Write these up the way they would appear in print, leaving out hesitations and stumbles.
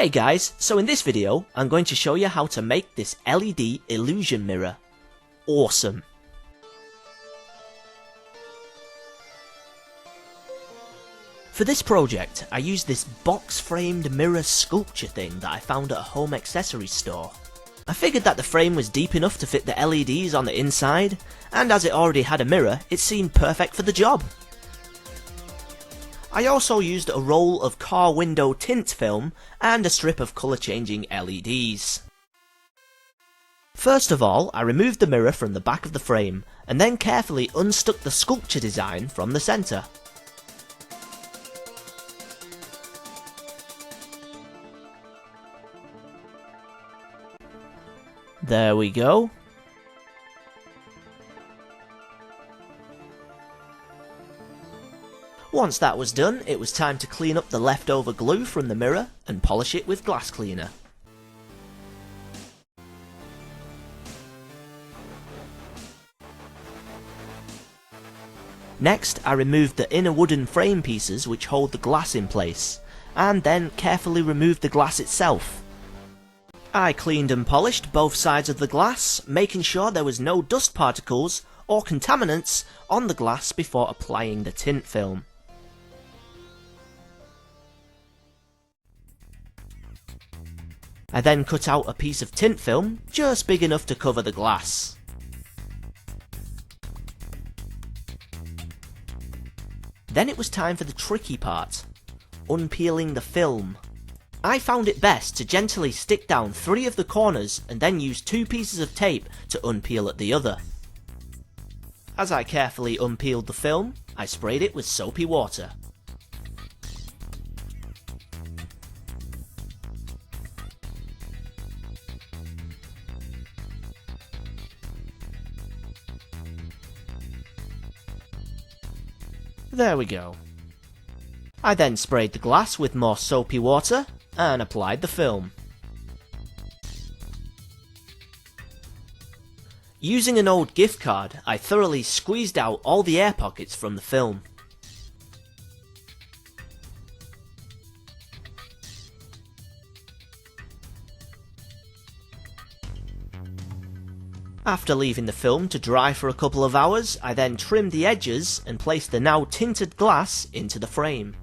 Hey guys, so in this video, I'm going to show you how to make this LED illusion mirror. Awesome! For this project, I used this box-framed mirror sculpture thing that I found at a home accessories store. I figured that the frame was deep enough to fit the LEDs on the inside, and as it already had a mirror, it seemed perfect for the job. I also used a roll of car window tint film and a strip of colour changing LEDs. First of all, I removed the mirror from the back of the frame and then carefully unstuck the sculpture design from the centre. There we go. Once that was done, it was time to clean up the leftover glue from the mirror and polish it with glass cleaner. Next, I removed the inner wooden frame pieces which hold the glass in place, and then carefully removed the glass itself. I cleaned and polished both sides of the glass, making sure there was no dust particles or contaminants on the glass before applying the tint film. I then cut out a piece of tint film, just big enough to cover the glass. Then it was time for the tricky part, unpeeling the film. I found it best to gently stick down 3 of the corners and then use 2 pieces of tape to unpeel at the other. As I carefully unpeeled the film, I sprayed it with soapy water. There we go. I then sprayed the glass with more soapy water and applied the film. Using an old gift card, I thoroughly squeezed out all the air pockets from the film. After leaving the film to dry for a couple of hours, I then trimmed the edges and placed the now tinted glass into the frame.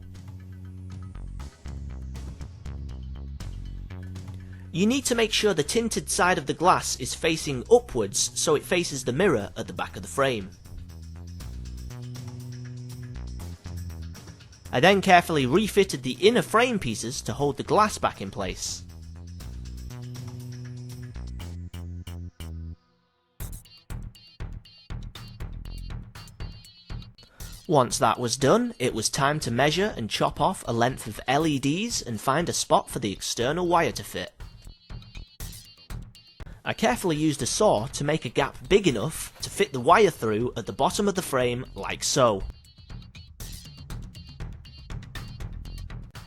You need to make sure the tinted side of the glass is facing upwards so it faces the mirror at the back of the frame. I then carefully refitted the inner frame pieces to hold the glass back in place. Once that was done, it was time to measure and chop off a length of LEDs and find a spot for the external wire to fit. I carefully used a saw to make a gap big enough to fit the wire through at the bottom of the frame like so.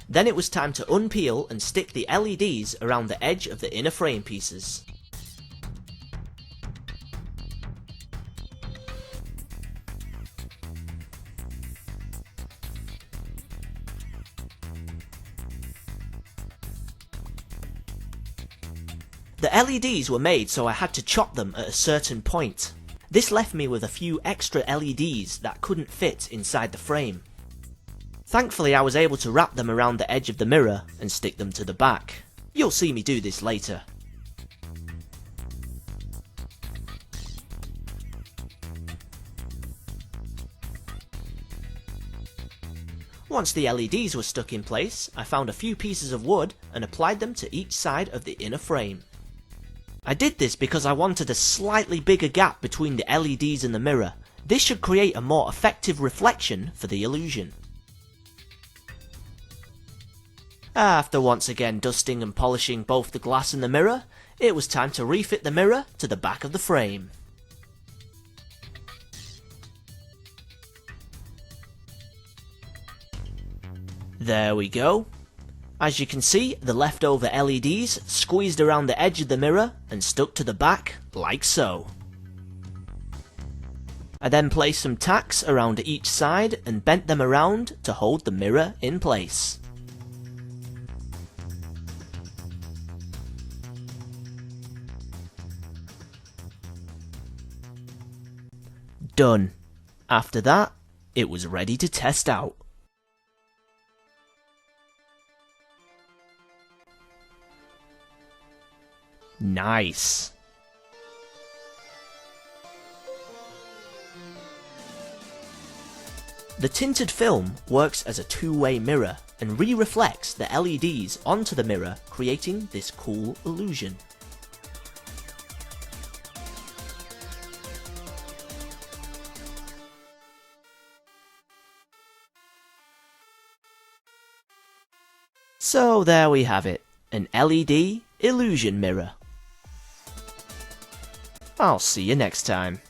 Then it was time to unpeel and stick the LEDs around the edge of the inner frame pieces. The LEDs were made so I had to chop them at a certain point. This left me with a few extra LEDs that couldn't fit inside the frame. Thankfully I was able to wrap them around the edge of the mirror and stick them to the back. You'll see me do this later. Once the LEDs were stuck in place, I found a few pieces of wood and applied them to each side of the inner frame. I did this because I wanted a slightly bigger gap between the LEDs and the mirror. This should create a more effective reflection for the illusion. After once again dusting and polishing both the glass and the mirror, it was time to refit the mirror to the back of the frame. There we go. As you can see, the leftover LEDs squeezed around the edge of the mirror and stuck to the back, like so. I then placed some tacks around each side and bent them around to hold the mirror in place. Done. After that, it was ready to test out. Nice. The tinted film works as a two-way mirror and re-reflects the LEDs onto the mirror, creating this cool illusion. So there we have it, an LED illusion mirror. I'll see you next time.